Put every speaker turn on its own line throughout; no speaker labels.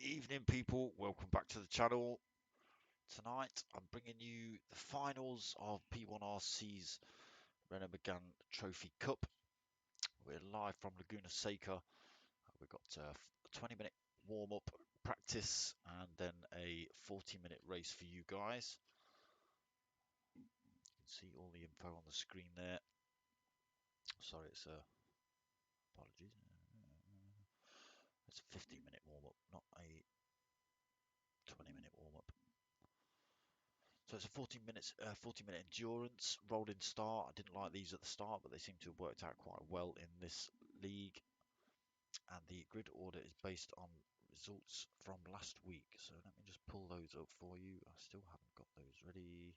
Evening people, welcome back to the channel. Tonight I'm bringing you the finals of P1RC's Renault Megane Trophy Cup. We're live from Laguna Seca. We've got a 20-minute warm-up practice and then a 40-minute race for you guys. You can see all the info on the screen there. Sorry, it's apologies. It's a 15-minute warm-up, not a 20-minute warm-up. So it's a 40-minute endurance, rolling start. I didn't like these at the start, but they seem to have worked out quite well in this league. And the grid order is based on results from last week. So let me just pull those up for you. I still haven't got those ready.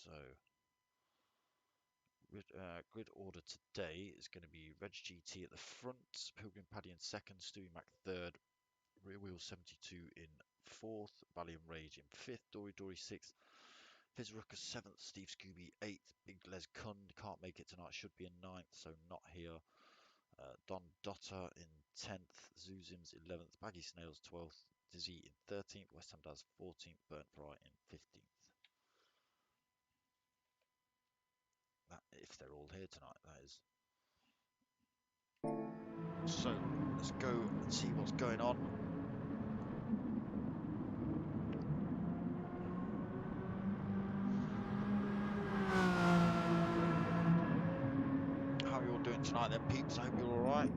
So grid order today is going to be Reg GT at the front, Pilgrim Paddy in second, Stewie Mac third, Rear Wheel 72 in fourth, Valium Rage in fifth, Dory Dory sixth, Fizz Rucker 7th, Steve Scooby 8th, Big Les Kund can't make it tonight, should be in 9th, so not here. Don Dotter in 10th, Zuzims 11th, Baggy Snails 12th, Dizzy in 13th, West Ham Daz 14th, Burnt Fry in 15th. That, if they're all here tonight, that is. So let's go and see what's going on. How are you all doing tonight then, peeps? I hope you're alright.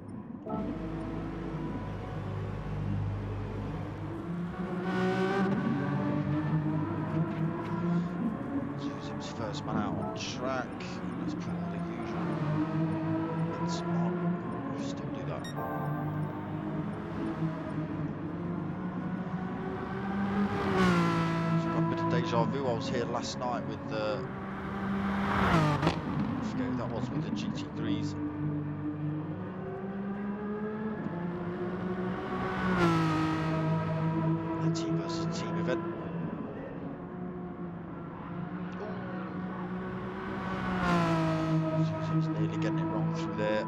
Zuzim's first man out on track. Let's put all the usual bits on. We'll still do that. So I've got a bit of deja vu. I was here last night with the I forget who that was, with the GT3s. The team versus team event. He's nearly getting it wrong through there.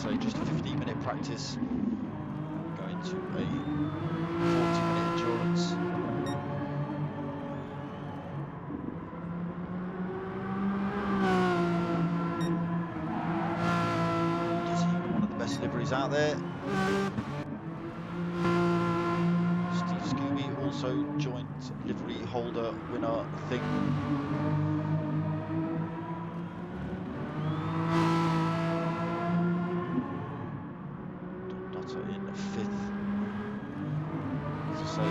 So just a 15-minute practice. We're going to a 40-minute endurance. Liveries out there. Steve Scooby also joint livery holder winner thing. Don Dotter in 5th. As I say,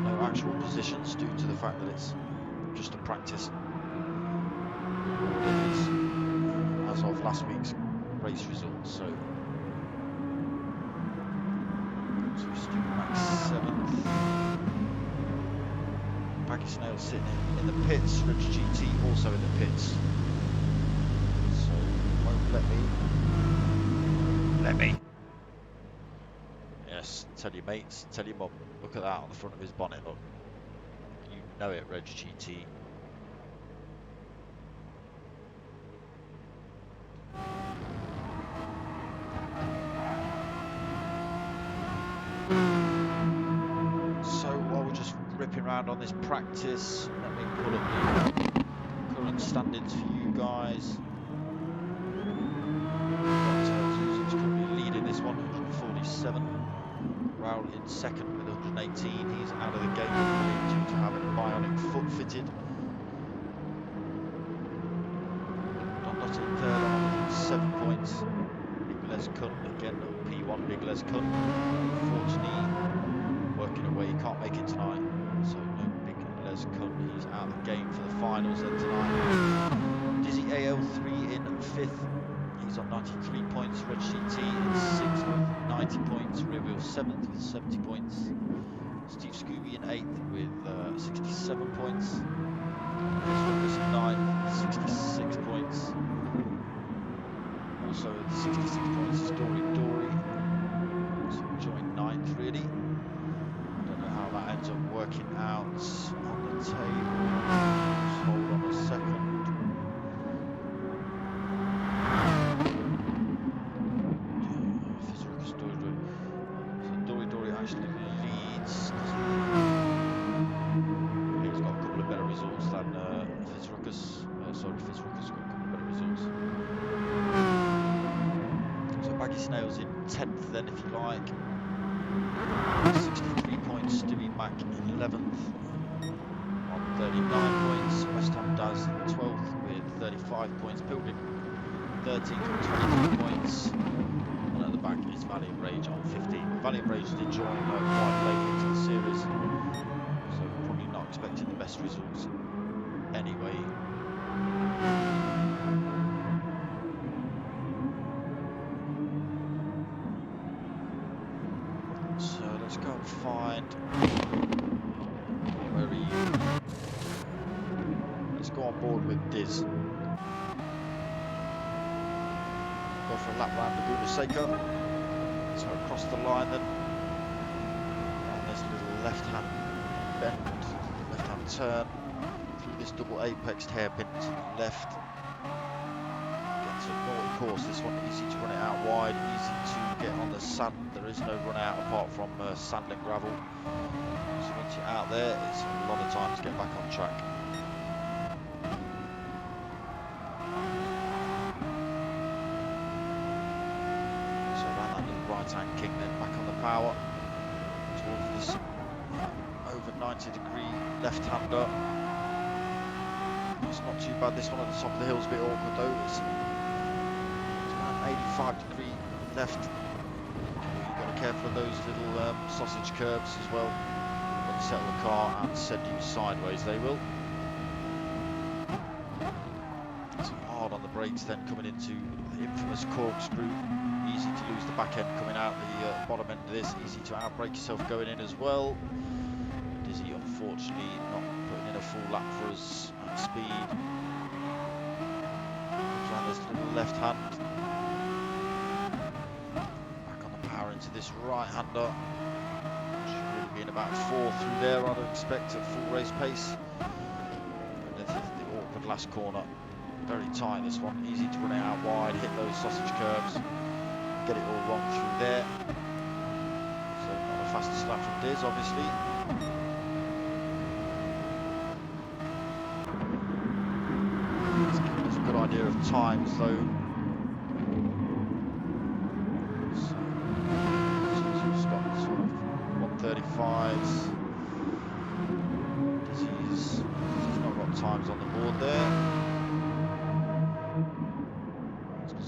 no actual positions due to the fact that it's just a practice. As of last week's race results, so Stewie Mac 7th, Baggy Snail sitting in the pits, Reg GT also in the pits, so won't let me, yes, tell your mates, tell your mum, look at that on the front of his bonnet, look, you know it, Reg GT. Around on this practice, let me pull up the current standings for you guys. Zuzim's currently leading this one, 147. Raul in second with 118. He's out of the game due to having a bionic foot fitted. Don Dotter in third on 107 points. Big Les Cunt again, P1 Big Les Cunt. Unfortunately, working away, he can't make it tonight. So no Big Les Cunt, he's out of the game for the finals then tonight. Dizzy AL3 in 5th. He's on 93 points. Reg CT in 6th with 90 points. Rear Wheel 7th with 70 points. Steve Scooby in 8th with 67 points. Fizz Ruckus in 9th with 66 points. Also with 66 points is Dory. So joint 9th really. Don't know how that ends up working out on the table. Just hold on a second. Fizz Ruckus, Dory. So Dory actually leads. He's got a couple of better results than Fizz Ruckus. Sorry, Fizz Ruckus got a couple of better results. So Baggy Snails in 10th then, if you like. 63 points. Stewie Mac 11th on 39 points. West Ham Daz 12th with 35 points. Pilgrim 13th with 23 points. And at the back is Valiant Rage on 15. Valiant Rage did join quite late into the series, so probably not expecting the best results anyway. So let's go and find, where are you? Let's go on board with Diz. Go for a lap round Laguna Seca. So across the line then. And this little left-hand bend, left-hand turn through this double apexed hairpin to the left. Gets a naughty course, this one, easy to run it out wide, easy to get on the sand. There is no run out apart from sand and gravel. So once you're out there, it's a lot of time to get back on track. Right-hand king then back on the power towards this over 90 degree left-hander. It's not too bad, this one at the top of the hill is a bit awkward though. It's about 85 degree left. You've got to be careful of those little sausage curbs as well. When you settle the car and send you sideways, they will. It's hard on the brakes then coming into the infamous corkscrew. Easy to lose the back end coming out the bottom end of this. Easy to outbrake yourself going in as well. Dizzy unfortunately not putting in a full lap for us at speed. Comes around this little left hand. Back on the power into this right hander. Should really be in about 4 through there, I'd expect at full race pace. And this is the awkward last corner. Very tight this one. Easy to run it out wide, hit those sausage curbs. Get it all wrong through there. So not the fastest lap from Diz, obviously. It's giving us a good idea of times though. So we've got sort of 135s. Dizzy's not got times on the board there.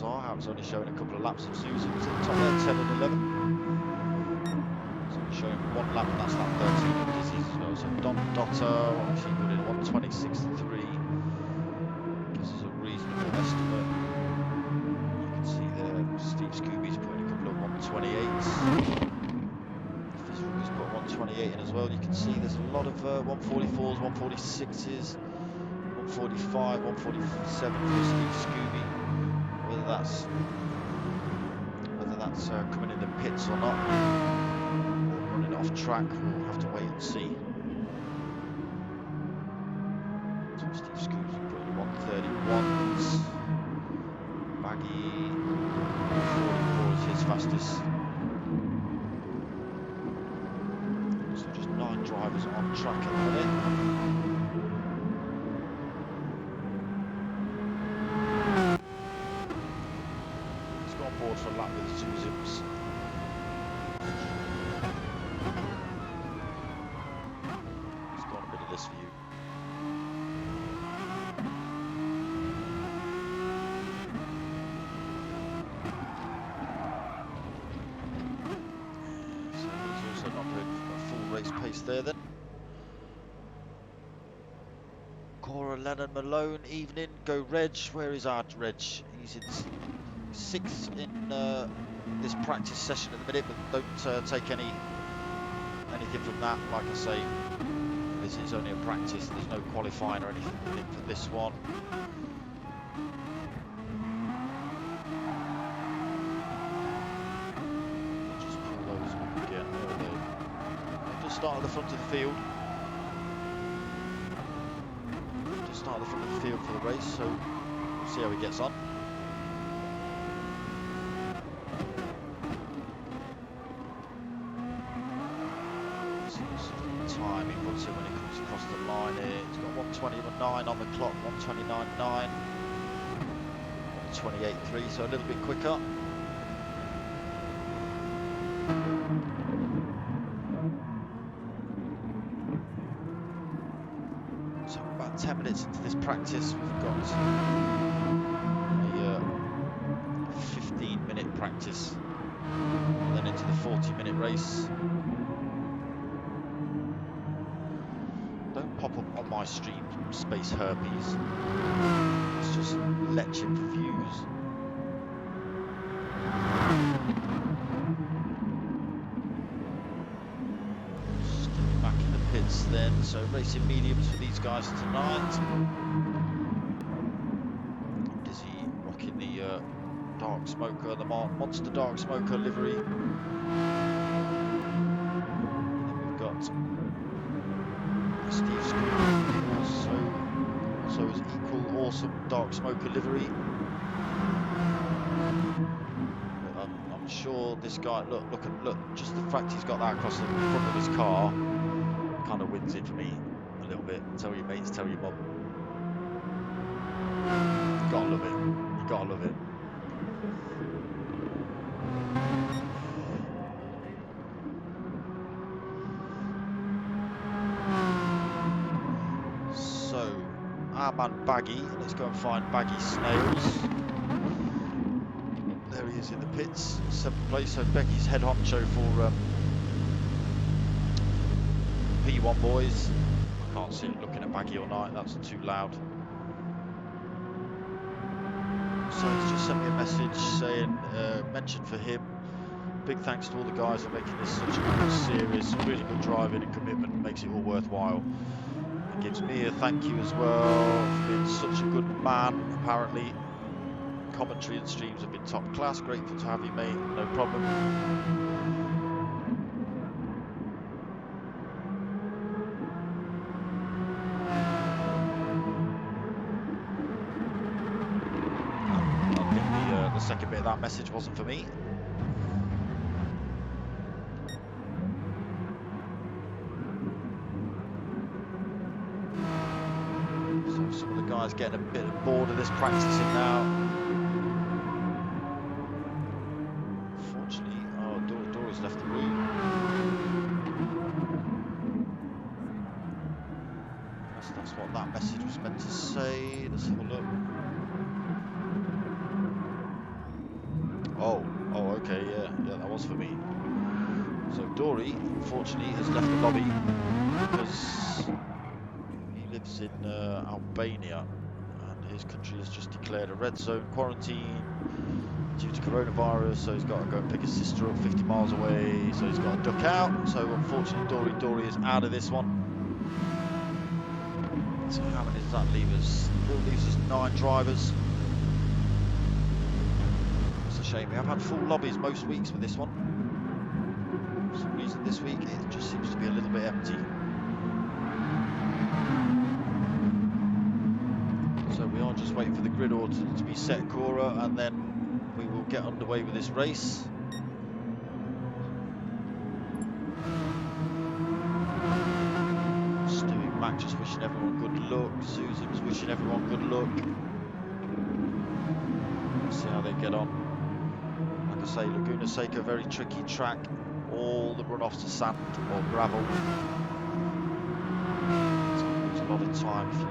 How it's only showing a couple of laps of Susie was at the top there, 10 and 11. So it's showing 1 lap and that's lap 13 of Dizzy's as well. So Don Dotter, obviously put in 126.3. Gives us a reasonable estimate. You can see there Steve Scooby's putting a couple of 128s. Fizz Ruckus put 128 in as well. You can see there's a lot of 144s, 146s, 145, 147 for Steve Scooby. Whether that's coming in the pits or not, or running off track, we'll have to wait and see. So Steve Scoops putting 131s. Baggy 44 is his fastest. So just 9 drivers on track at the minute. For a lap with the two zips. It's got a bit of this for you. race pace there then. Cora, Lennon, Malone, evening. Go Reg. Where is our Reg? He's in sixth in this practice session at the minute, but don't take anything from that. Like I say, this is only a practice. There's no qualifying or anything for this one. Just pull those up again. They'll just start at the front of the field. Just start at the front of the field for the race, so we'll see how he gets on. Time he puts in when he comes across the line here. He's got 1:20.9 on the clock, 1:29.9, 1:28.3, so a little bit quicker. So about 10 minutes into this practice, we've got a 15-minute practice, and then into the 40-minute race. Don't pop up on my stream, Space Herpes. It's just leching for views. Just getting back in the pits then. So racing mediums for these guys tonight. Dizzy rocking the Dark Smoker, the Monster Dark Smoker livery. Then we've got Steve Screw, also his equal awesome Dark Smoker livery. But I'm sure this guy, look, just the fact he's got that across the front of his car kind of wins it for me a little bit. Tell your mates, tell your mum. You gotta love it. You gotta love it. Our man Baggy, let's go and find Baggy Snails. There he is in the pits, 7th place. So Becky's head honcho for P1 boys. I can't see it looking at Baggy all night, that's too loud. So he's just sent me a message saying, mention for him, big thanks to all the guys for making this such a good series, really good driving and commitment, makes it all worthwhile. Gives me a thank you as well for being such a good man. Apparently commentary and streams have been top class. Grateful to have you, mate. No problem. I think the second bit of that message wasn't for me. Some of the guys getting a bit bored of this practicing now. Unfortunately, Dory's left the room. That's what that message was meant to say. Let's have a look. Oh, okay, yeah, that was for me. So Dory, unfortunately, has left the lobby because lives in Albania, and his country has just declared a red zone quarantine due to coronavirus, so he's got to go and pick his sister up 50 miles away, so he's got to duck out. So unfortunately Dory is out of this one. So how many does that leave us? It leaves us 9 drivers. It's a shame. We have had full lobbies most weeks with this one. For some reason this week it just seems to be a little bit empty. So we are just waiting for the grid order to be set, Cora, and then we will get underway with this race. Stu and Mac just wishing everyone good luck. Susan was wishing everyone good luck. We'll see how they get on. Like I say, Laguna Seca, very tricky track. All the runoffs are sand or gravel. So there's a lot of time if you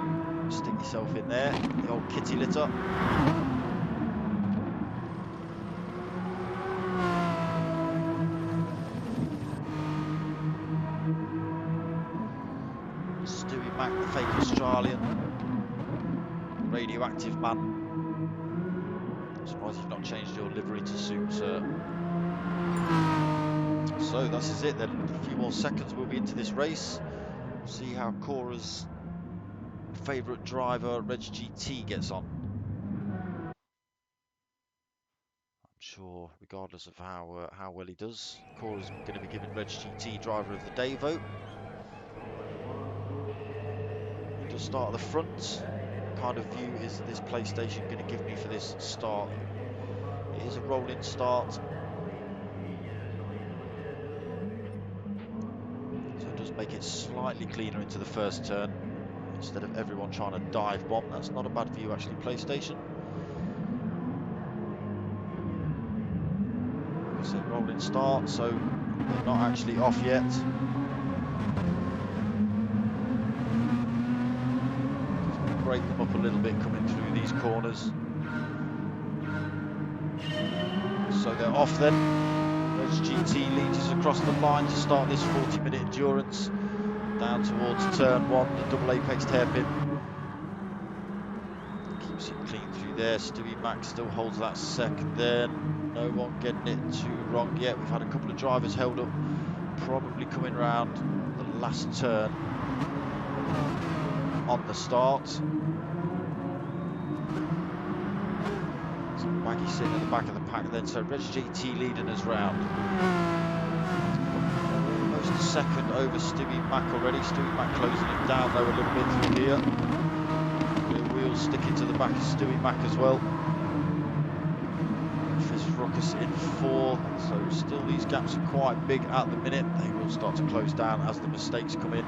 stick yourself in there, the old kitty litter. Mac, the fake Australian, radioactive man. I'm surprised you've not changed your livery to suit, sir. So this is it then. A few more seconds, we'll be into this race. See how Cora's favourite driver, Reg GT, gets on. I'm sure, regardless of how well he does, Cora's going to be giving Reg GT Driver of the Day vote. He does start at the front. What kind of view is this PlayStation going to give me for this start? It is a rolling start, so it does make it slightly cleaner into the first turn instead of everyone trying to dive bomb. That's not a bad view actually, PlayStation. Like I said, rolling start, so they're not actually off yet. Just break them up a little bit coming through these corners. So they're off then. Reg GT leads us across the line to start this 40-minute endurance. Down towards turn 1, the double apexed hairpin. Keeps it clean through there. Stewie Mac still holds that second there. No one getting it too wrong yet. We've had a couple of drivers held up, probably coming round the last turn on the start. So Maggie sitting at the back of the pack then, so Reg GT leading us round. Almost a second over Stewie Mac already. Stewie Mac closing him down though a little bit through here. The wheels sticking to the back of Stewie Mac as well. Ruckus in 4, so still these gaps are quite big at the minute. They will start to close down as the mistakes come in.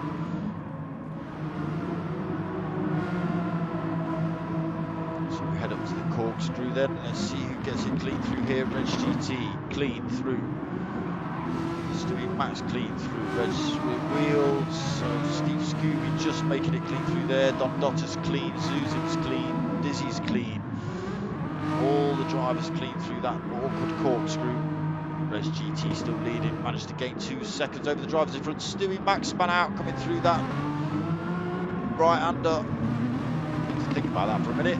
So we head up to the Corkscrew then. Let's see who gets it clean through here. Reg GT clean through. Stewie Mac's clean through. Reg wheels. So Steve Scooby just making it clean through there. Don Dotter's clean. Zuzim's clean. Dizzy's clean. All the drivers clean through that awkward Corkscrew. Reg GT still leading, managed to gain 2 seconds over the drivers in front. Stewie Mac span out coming through that right-hander. Need to think about that for a minute.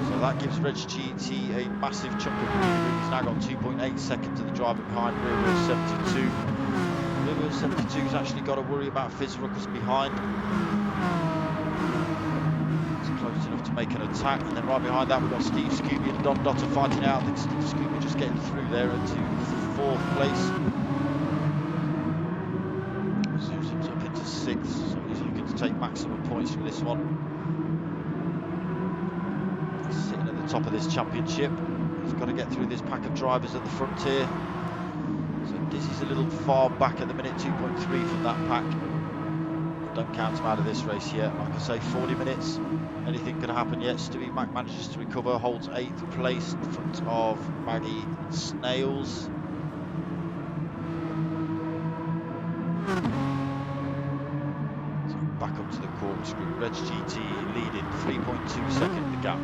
So that gives Reg GT a massive chunk of lead. He's now got 2.8 seconds to the driver behind Rear Wheel 72. Rear Wheel 72's actually got to worry about Fizz Ruckus behind. Close enough to make an attack, and then right behind that we've got Steve Scooby and Don Dotter fighting out. I think Steve Scooby just getting through there into 4th place. Zuzim's up into 6th, so he's looking to take maximum points from this one. He's sitting at the top of this championship. He's got to get through this pack of drivers at the front here. So Dizzy's a little far back at the minute, 2.3 from that pack. Don't count him out of this race yet. Like I say, 40 minutes. Anything can happen yet. Stewie Mac manages to recover, holds 8th place in front of Maggie Snails. So back up to the Corkscrew. Reg GT leading, 3.2 second the gap.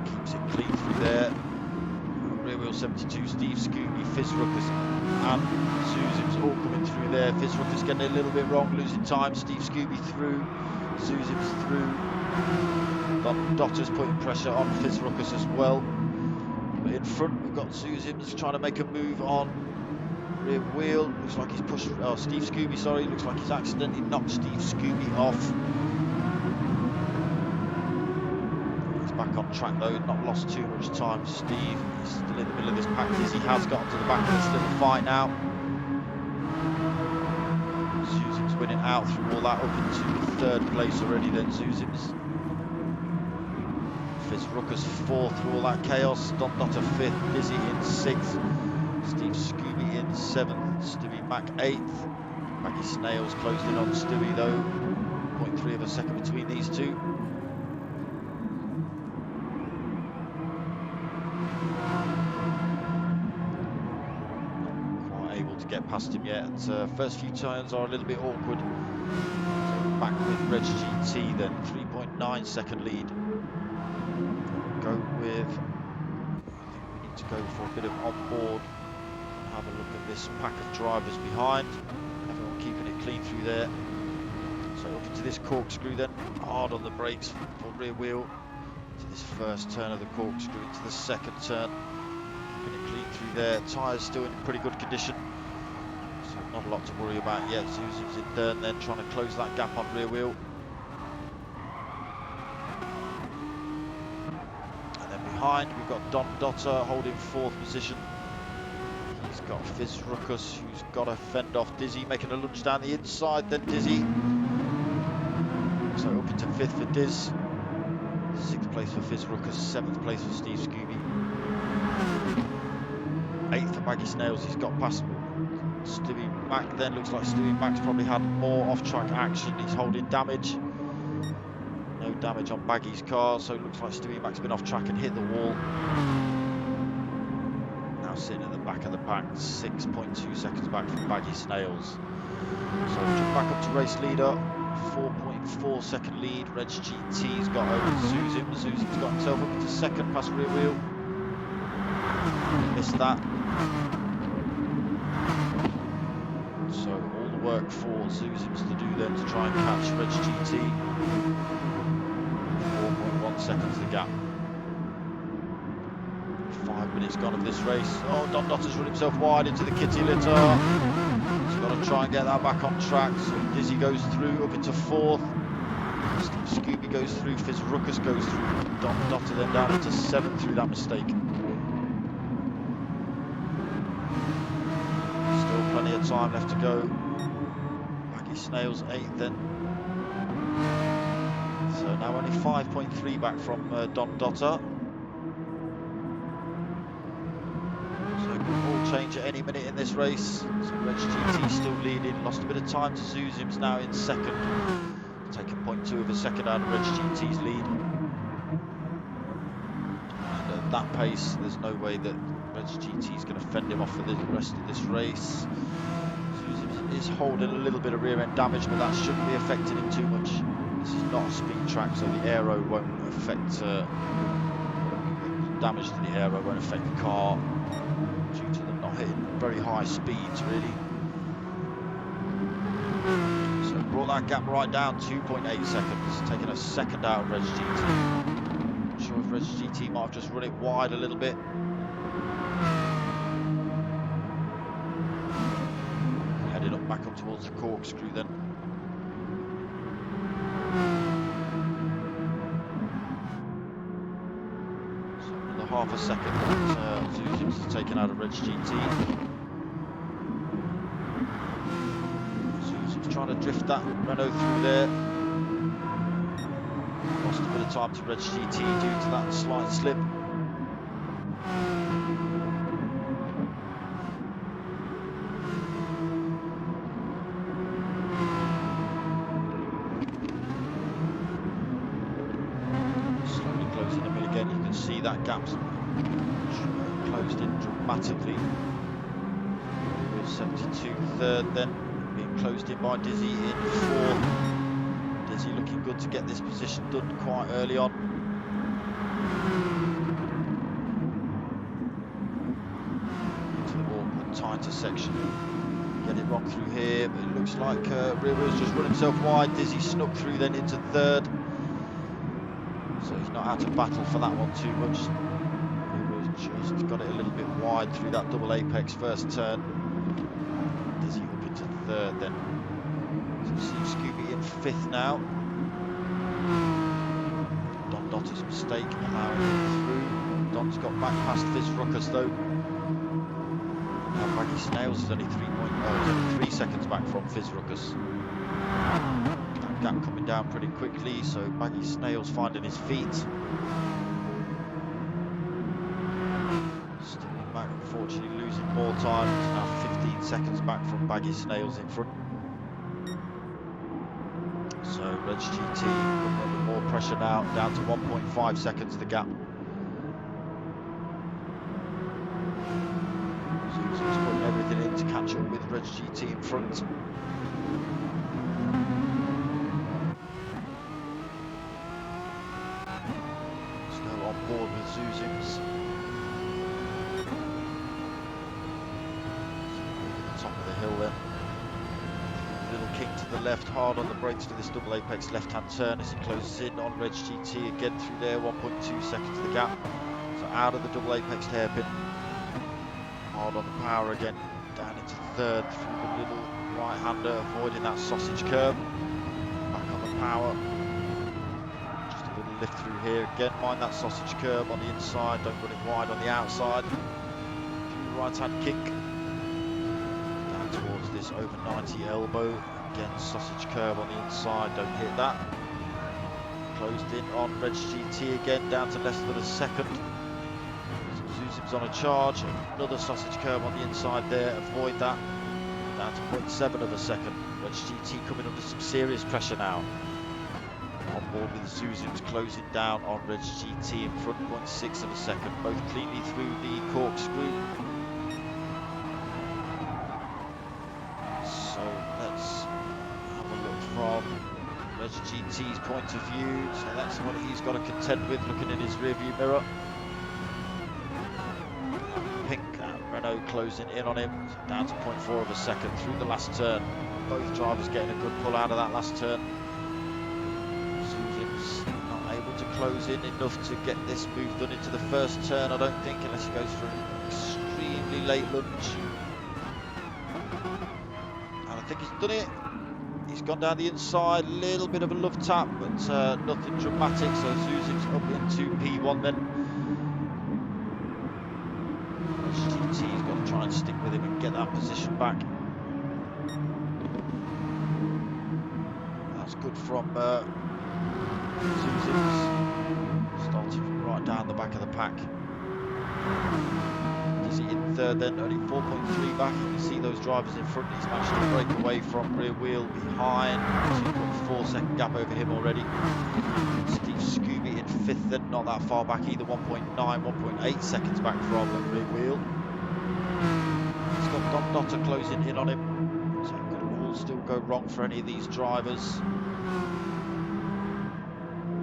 Keeps it clean through there. Rear Wheel 72, Steve Scooby, Fizz Ruckus and Zuzim's all coming through there. Fizz Ruckus getting a little bit wrong, losing time. Steve Scooby through, Zuzim's through. Don Dotter's putting pressure on Fizz Ruckus as well. But in front we've got Zuzim's trying to make a move on Rear Wheel. Looks like he's pushed, Steve Scooby, sorry. Looks like he's accidentally knocked Steve Scooby off. Back on track though, not lost too much time. Steve is still in the middle of this pack. Dizzy has gotten to the back of this little fight now. Zuzim's winning out through all that, up into the 3rd place already then. Zuzim's. Fizz Ruckus 4th through all that chaos. Don Dotter 5th, Dizzy in 6th. Steve Scooby in 7th. Stewie Mac 8th. Maggie Snails closed in on Stewie though. 0.3 of a second between these two. Get past him yet. First few turns are a little bit awkward. So back with Reg GT then, 3.9 second lead. Go with, I think we need to go for a bit of on-board and have a look at this pack of drivers behind. Everyone keeping it clean through there. So up into this corkscrew then, hard on the brakes for rear wheel. To this first turn of the corkscrew, into the second turn. Keeping it clean through there. Tyres still in pretty good condition. So not a lot to worry about yet. Zuzim's in third then, trying to close that gap on rear wheel. And then behind we've got Don Dotter holding fourth position. He's got Fizz Ruckus, who's got to fend off Dizzy, making a lunge down the inside, then Dizzy. So up into fifth for Diz. Sixth place for Fizz Ruckus, seventh place for Steve Scooby. Eighth for Maggie Snails, he's got past Stewie Mac then. Looks like Stewie Mac's probably had more off-track action. He's holding damage. No damage on Baggy's car, so it looks like Stewie Mac's been off track and hit the wall. Now sitting at the back of the pack, 6.2 seconds back from Baggy Snails. So jump back up to race leader, 4.4 second lead. Reg GT's got over Zuzim. Zuzim's got himself up into second past rear wheel. Missed that. So all the work for Zuzim's to do then to try and catch Reg GT. 4.1 seconds the gap. 5 minutes gone of this race. Oh, Don Dotter's run himself wide into the kitty litter. He's got to try and get that back on track. So Dizzy goes through up into fourth. Scooby goes through. Fizz Ruckus goes through. Don Dotter then down into seventh through that mistake. Still plenty of time left to go. Maggie Snails eighth then. So now only 5.3 back from Don Dotter. All change at any minute in this race. So Reg GT still leading, lost a bit of time to Zuzim's, now in second, taking 0.2 of a second out of Reg GT's lead. And at that pace, there's no way that Reg GT is going to fend him off for the rest of this race. Zuzim is holding a little bit of rear end damage, but that shouldn't be affecting him too much. This is not a speed track, so the aero won't affect damage to the aero won't affect the car due to them not hitting very high speeds really. So brought that gap right down, 2.8 seconds, taking a second out of Reg GT. Not sure if Reg GT might have just run it wide a little bit. Heading up back up towards the corkscrew then. Half a second that Zuzim's has taken out of Reg GT. Zuzim's trying to drift that Renault through there. Lost a bit of time to Reg GT due to that slight slip. Slowly closing him in again, you can see that gap's closed in dramatically. With 72 third then, being closed in by Dizzy in fourth. Dizzy looking good to get this position done quite early on. Into the awkward tighter section. Get it wrong through here, but it looks like rear wheel's just run himself wide. Dizzy snuck through then into third. So he's not out of battle for that one too much. Just got it a little bit wide through that double apex first turn. Dizzy up into third then. So Steve Scooby in fifth now. Don Dotter's mistake allowing him through. Don's got back past Fizz Ruckus though. Now Maggie Snails is only 3 seconds back from Fizz Ruckus. That gap coming down pretty quickly, so Maggie Snails finding his feet. Unfortunately losing more time, he's now 15 seconds back from Baggy Snails in front. So Reg GT coming under more pressure now, down to 1.5 seconds the gap. Zuzim's putting everything in to catch up with Reg GT in front. Let's go on board with Zuzim's. Top of the hill then. Little kick to to the left, hard on the brakes for this double apex left-hand turn as he closes in on Reg GT again through there, 1.2 seconds the gap. So out of the double apex hairpin, hard on the power again, down into third through the little right-hander, avoiding that sausage curb. Back on the power, just a little lift through here again, mind that sausage curb on the inside, don't run it wide on the outside. Through the right-hand kink, down towards this over 90 elbow, again sausage curb on the inside, don't hit that. Closed in on Reg GT again, down to less than a second. Zuzim's on a charge, another sausage curb on the inside there, avoid that. Down to 0.7 of a second. Reg GT coming under some serious pressure now. On board with Zuzim's closing down on Reg GT in front, 0.6 of a second. Both cleanly through the corkscrew. So let's have a look from Reg GT's point of view. So that's what he's got to contend with, looking in his rearview mirror. Pink, Renault closing in on him, down to 0.4 of a second through the last turn. Both drivers getting a good pull out of that last turn. Zuzim's not able to close in enough to get this move done into the first turn, I don't think, unless he goes for an extremely late lunge. And I think he's done it. He's gone down the inside, a little bit of a love tap, but nothing dramatic, so Zuzim's up into P1 then. GT's got to try and stick with him and get that position back. That's good from Zuzim's, starting from right down the back of the pack. Is he in third then, only 4.3 back. You can see those drivers in front. He's managed to break away from rear wheel behind. 2.4 second gap over him already. Steve Scooby in fifth then, not that far back either, 1.9, 1.8 seconds back from the rear wheel. He's got Dom Dotter closing in on him, so it could all still go wrong for any of these drivers.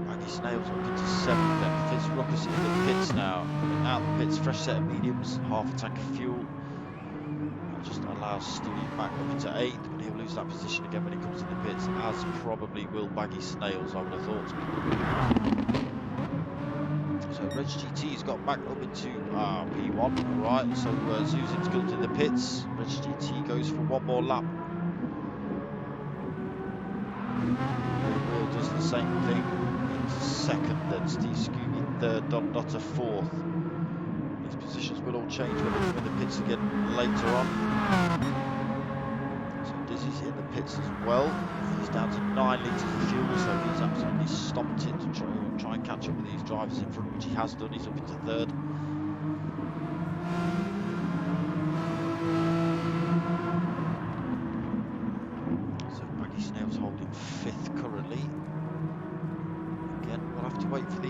Maggie Snails up into seventh then, Fizz Ruckus in the pits now, coming out the pits, fresh set of mediums, half a tank of fuel. That just allows Stevie back up into eighth, but he'll lose that position again when he comes in the pits, as probably will Baggy Snails, I would have thought. So Reg GT's got back up into P1, alright, so Zuzim's got in the pits, Reg GT goes for one more lap. Real does the same thing, into second, then Steve Scooby third, Don Dotter fourth. These positions will all change when they come in the pits again later on. So Dizzy's in the pits as well. He's down to 9 litres of fuel, so he's absolutely stomped it to try and catch up with these drivers in front, which he has done. He's up into third. So Baggy Snails holding fifth currently. Again, we'll have to wait for the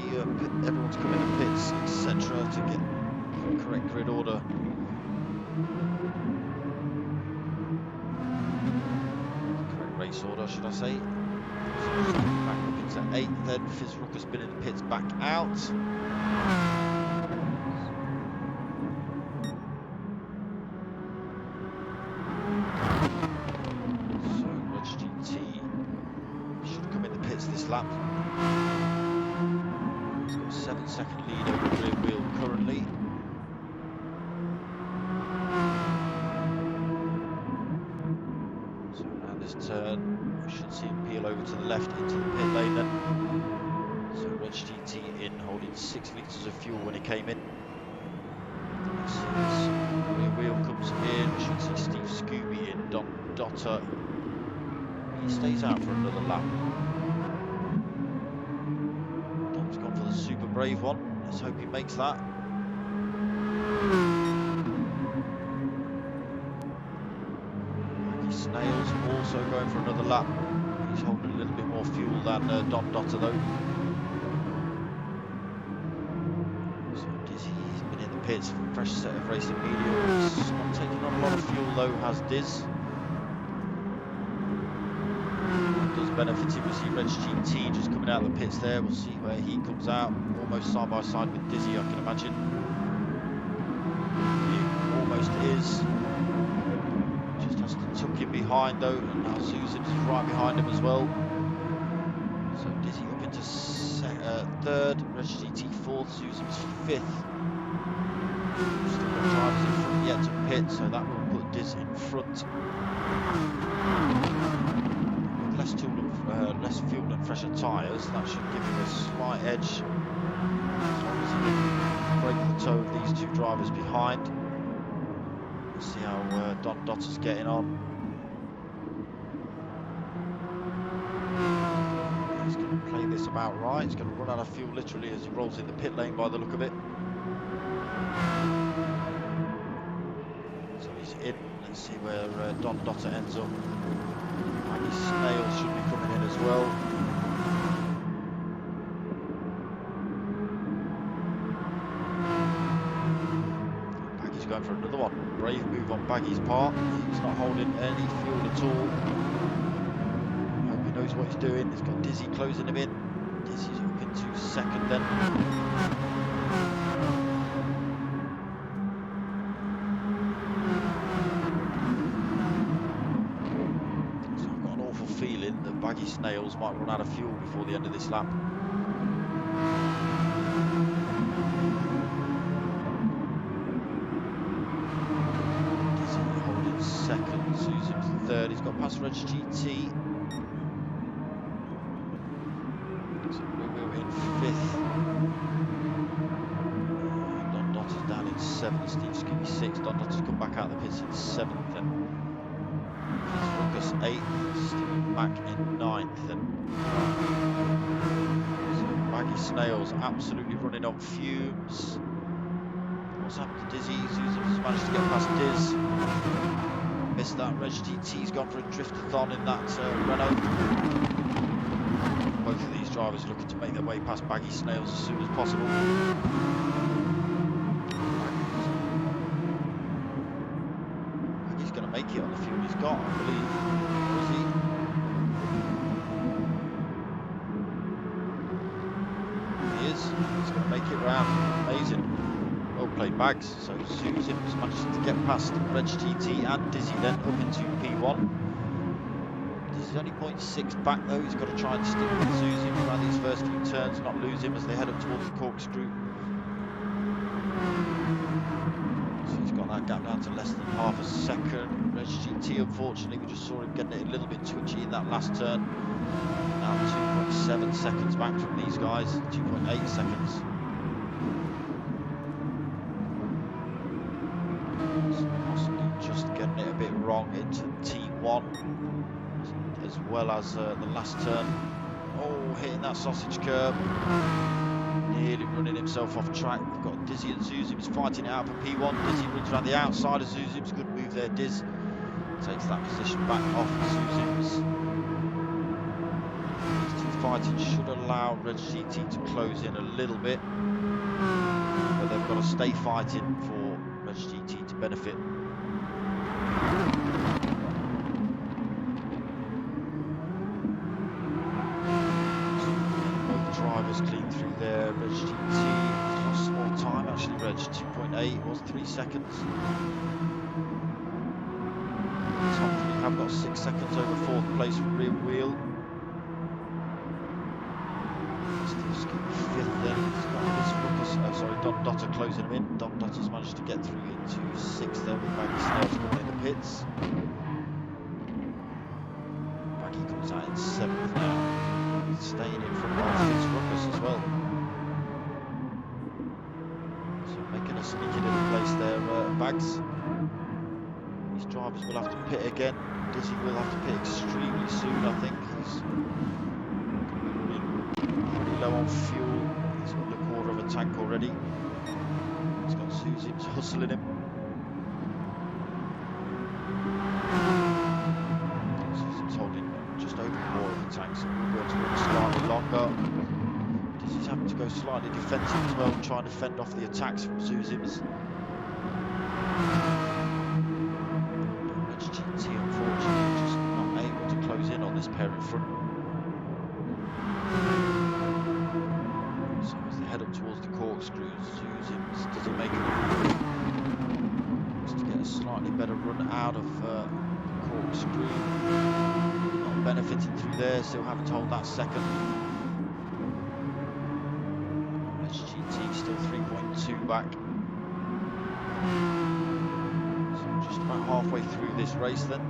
everyone to come in the pits, etc., to get the correct grid order. Race order, should I say. So back up into eighth then. Fizz Ruckus been in the pits, back out. So Reg GT should come in the pits this lap. He's got a 7-second lead over the rear wheel currently. Turn, we should see him peel over to the left into the pit lane then. So Reg GT in, holding 6 litres of fuel when he came in. As soon as the rear wheel comes in, we should see Steve Scooby in, Don Dotter. He stays out for another lap. Dom's gone for the super brave one. Let's hope he makes that. Snails also going for another lap. He's holding a little bit more fuel than Don Dotter though. So Dizzy's been in the pits, fresh set of racing mediums. Not taking on a lot of fuel though, has Diz. What does benefit him, we see Reg GT just coming out of the pits there. We'll see where he comes out. Almost side by side with Dizzy, I can imagine. He almost is. Just has to tuck him looking behind though, and now Zuzim's is right behind him as well. So Dizzy up into third, Reg GT fourth, Zuzim's fifth. Still got drivers in front yet to pit, so that will put Diz in front. With less fuel and fresher tyres, that should give him a slight edge. As long as he can break the toe of these two drivers behind. Let's see how Don Dotter's getting on. He's going to play this about right. He's going to run out of fuel literally as he rolls in the pit lane by the look of it. So he's in. Let's see where Don Dotter ends up. Maggie Snail should be coming in as well. Baggy's going for another one. Brave move on Baggy's part. He's not holding any fuel at all. Hope he knows what he's doing. He's got Dizzy closing him in. Dizzy's up into second then. Feeling that Baggy Snails might run out of fuel before the end of this lap. Dizzy holding second, Zuzim's third. He's got past Reg GT. So we're in fifth. Don Dotter's down in seventh. Steve Scooby sixth. Don Dotter's come back out of the pits in seventh. And Lucas 8th, Steve Mack in 9th, and so Baggy Snails absolutely running on fumes. What's happened to Dizzy? Zuzim's managed to get past Diz. Missed that. Reg GT's gone for a driftathon in that Renault. Both of these drivers looking to make their way past Baggy Snails as soon as possible. Going to make it on the fuel he's got, I believe. Or is he? He is. He's going to make it round. Amazing. Well played, Bags. So Zuzim's managed to get past Reg GT and Dizzy then up into P1. Dizzy's only 0.6 back though. He's got to try and stick with Zuzim around these first few turns, not lose him as they head up towards the Corkscrew. Got that gap down to less than half a second. Reg GT, unfortunately, we just saw him getting it a little bit twitchy in that last turn. Now 2.7 seconds back from these guys, 2.8 seconds. So possibly just getting it a bit wrong into T1, as well as the last turn. Oh, hitting that sausage curb. Nearly running himself off track. We've got Dizzy and Zuzim's fighting it out for P1. Dizzy runs around the outside of Zuzim's. Good move there, Diz. Takes that position back off Zuzim's. These two fighting should allow Reg GT to close in a little bit. But they've got to stay fighting for Reg GT to benefit. Drivers clean through there. Reg GT lost some more time actually. Reg 2.8 was 3 seconds. Top 3 have got 6 seconds over 4th place for rear wheel. Steve Scoop 5th then. He's got this Lucas, Don Dotter closing him in. Don Dotter's managed to get through into 6th there with Baggy Snails coming in the pits. Baggy comes out in 7th now. Staying in front of Ruckus as well. So making a sneaky little place there, Bags. These drivers will have to pit again. Dizzy will have to pit extremely soon, I think. He's running pretty low on fuel. He's got a quarter of a tank already. He's got Zuzim's hustling him. Zuzim's holding just over a quarter of the tank, so we'll be able to run slightly longer. Dizzy's having to go slightly defensive as well, trying to fend off the attacks from Zuzim's. Reg GT unfortunately just not able to close in on this pair in front. So as they head up towards the Corkscrew, Zuzim's doesn't make it. Just to get a slightly better run out of the Corkscrew. Corkscrew not benefiting through there, still having to hold that second. GT still 3.2 back. So just about halfway through this race then.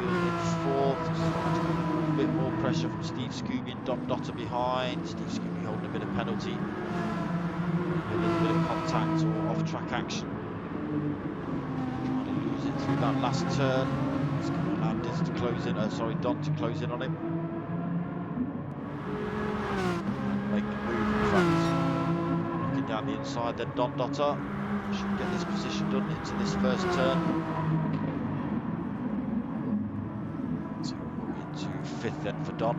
In fourth, a bit more pressure from Steve Scooby and Don Dotter behind. Steve Scooby holding a bit of penalty. A little bit of contact or off-track action. Trying to lose it through that last turn. It's going to allow Diz to close in. Don to close in on him. Make the move, in fact. Looking down the inside, then Don Dotter should get this position done into this first turn. So we're into fifth then for Don.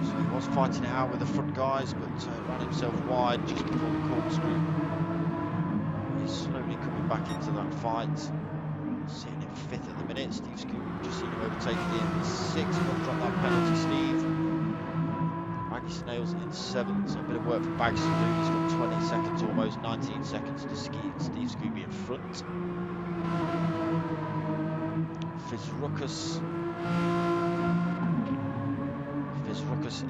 So he was fighting it out with the front guys, but ran himself wide just before the corkscrew. He's slowly coming back into that fight. Seeing him fifth at the minute. Steve Scooby, just seen him overtake in sixth. Got to drop that penalty, Steve. Baggy Snails in seventh. So a bit of work for Bags to do. He's got 20 seconds, almost 19 seconds to Steve Scooby in front. Fizz Ruckus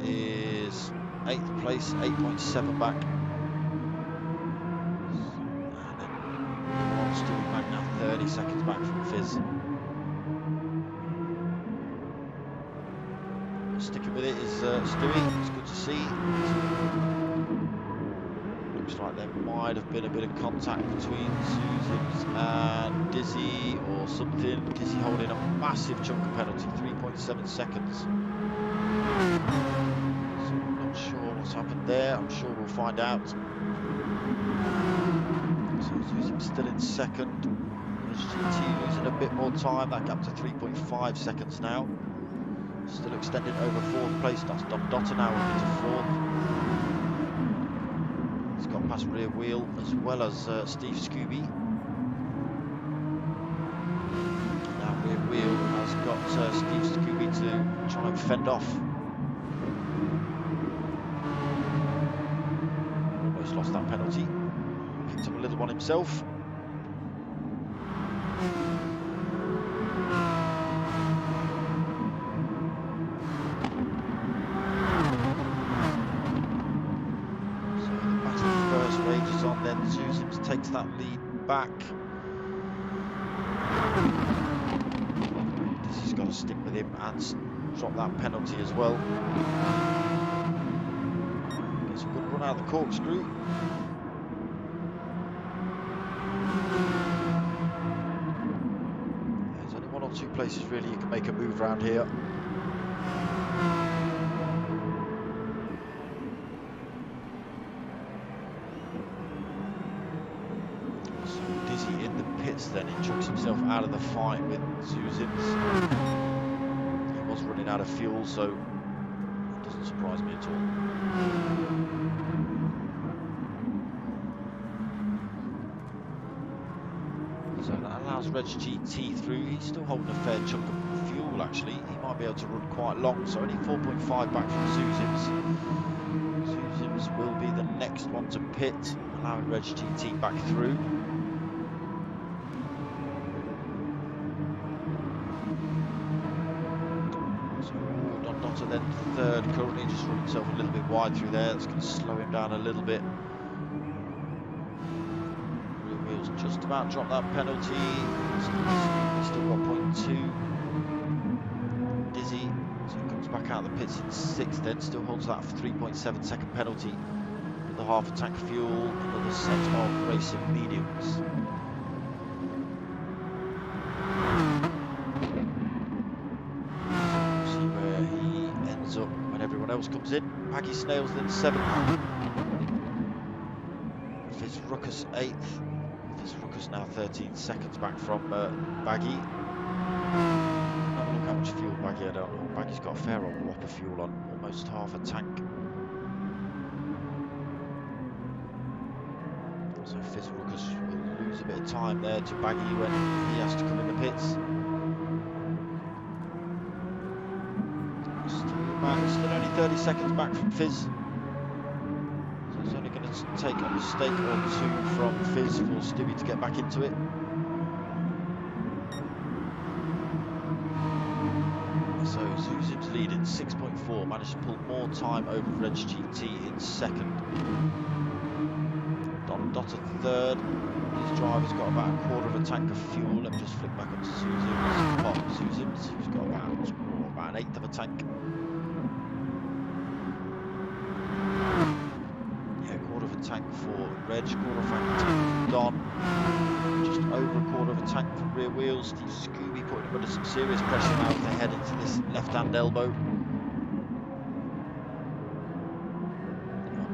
is 8th place, 8.7 back. And then Stewie back now, 30 seconds back from Fizz. Sticking with it is Stewie, it's good to see. Looks like there might have been a bit of contact between Susans and Dizzy or something. Dizzy holding a massive chunk of penalty, 3.7 seconds. So I'm not sure what's happened there, I'm sure we'll find out. So Susans still in second. GT losing a bit more time, that gap to 3.5 seconds now. Still extending over fourth place, that's Don Dotter now into fourth. He's got past rear wheel as well as Steve Scooby. Now rear wheel has got Steve Scooby to try and fend off. Almost lost that penalty. Picked up a little one himself. Susans takes that lead back. Dizzy's got to stick with him and drop that penalty as well. Gets a good run out of the corkscrew. There's only one or two places really you can make a move around here. Then he chucks himself out of the fight with Susans. He was running out of fuel, so it doesn't surprise me at all. So that allows Reg GT through. He's still holding a fair chunk of fuel actually. He might be able to run quite long, so only 4.5 back from Susans. Susans will be the next one to pit, allowing Reg GT back through. Then third, currently just run himself a little bit wide through there. That's going to slow him down a little bit. Rear wheels just about dropped that penalty. Still got 0.2. Dizzy, so he comes back out of the pits in sixth then, still holds that 3.7 second penalty. Another half a tank of fuel, another set of racing mediums. Comes in, Baggy Snails then 7th. Fizz Ruckus 8th. Fizz Ruckus now 13 seconds back from Baggy. Have a look how much fuel Baggy had on. Baggy's got a fair old whop of fuel on, almost half a tank. So Fizz Ruckus will lose a bit of time there to Baggy when he has to come in the pits. Still only 30 seconds back from Fizz. So it's only going to take take a mistake or two from Fizz for Stewie to get back into it. So Zuzim's leading 6.4, managed to pull more time over Reg GT in second. Don Dotter third. His driver's got about a quarter of a tank of fuel. Let me just flick back up to Zuzim's. Well, Zuzim's, who's got about an eighth of a tank. Yeah, quarter of a tank for Reg, quarter of a tank for Don. Just over a quarter of a tank for rear wheels. Steve Scooby putting him under some serious pressure now as they head into this left-hand elbow.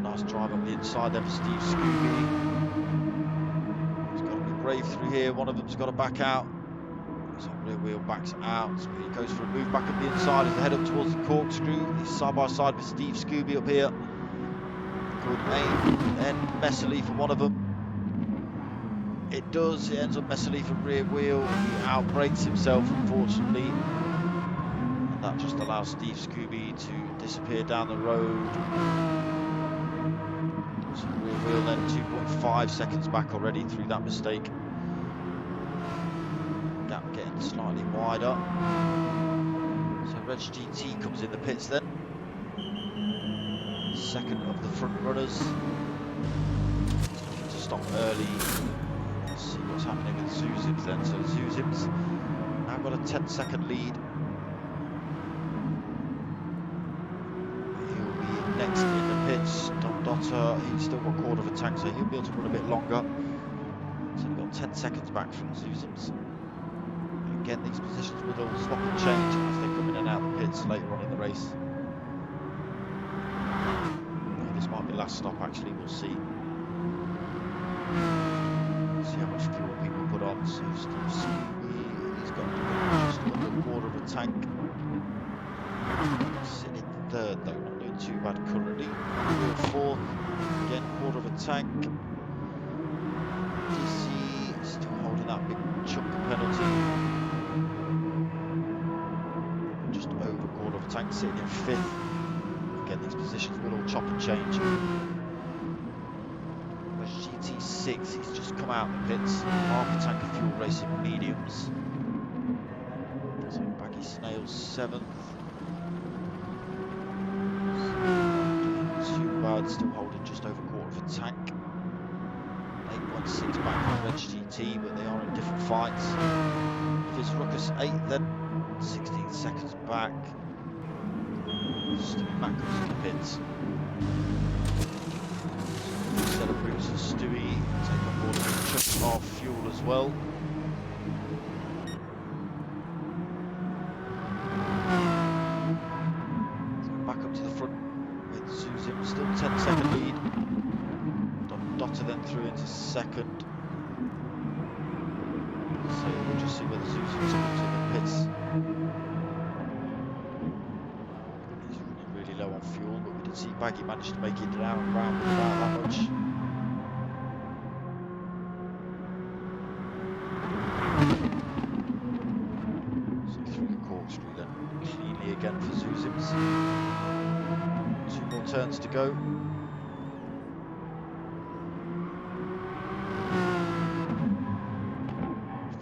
Nice drive up the inside there for Steve Scooby. He's got to be brave through here. One of them's got to back out. So rear wheel backs out. So he goes for a move back up the inside as they head up towards the corkscrew. He's side by side with Steve Scooby up here. Good aim. Then messily for one of them. It does. It ends up messily for rear wheel. He outbrakes himself, unfortunately. And that just allows Steve Scooby to disappear down the road. So rear wheel then 2.5 seconds back already through that mistake. Gap getting slightly wider. So Reg GT comes in the pits then. Second of the front runners. Looking to stop early. Let's see what's happening with Zuzim's then. So Zuzim's now got a 10-second lead. He'll be next in the pits. Don Dotter, he's still got a quarter of a tank, so he'll be able to run a bit longer. So we've got 10 seconds back from Zuzim's. Again, these positions will all swap and change as they come in and out the pits later on in the race. This might be last stop actually, we'll see. See how much fuel people put on. So Steve Scooby, he's got just under a quarter of a tank. Sitting in third though, not doing too bad currently. We're fourth, again quarter of a tank. DC still holding that big chunk of penalty. Just over a quarter of a tank, sitting in fifth. Again, these positions will all chop and change. Where's GT6? He's just come out of the pits. Half a tank of fuel racing mediums. So Baggy Snails 7th. Too bad, still holding just over a quarter of a tank. 8.6 back from Reg GT, but they are in different fights. Fizz Ruckus 8th then. 16 seconds back. Stewie Mack comes in the pits. Instead of Bruce and Stewie, take on board a chunk of fuel as well. So back up to the front with Zuzim, still 10-second lead. Don Dotter then through into second. So we'll just see whether Zuzim comes in the pits. Low on fuel, but we did see Baggy manage to make it round without that much. So through the corkscrew then, cleanly again for Zuzim's. 2 more turns to go.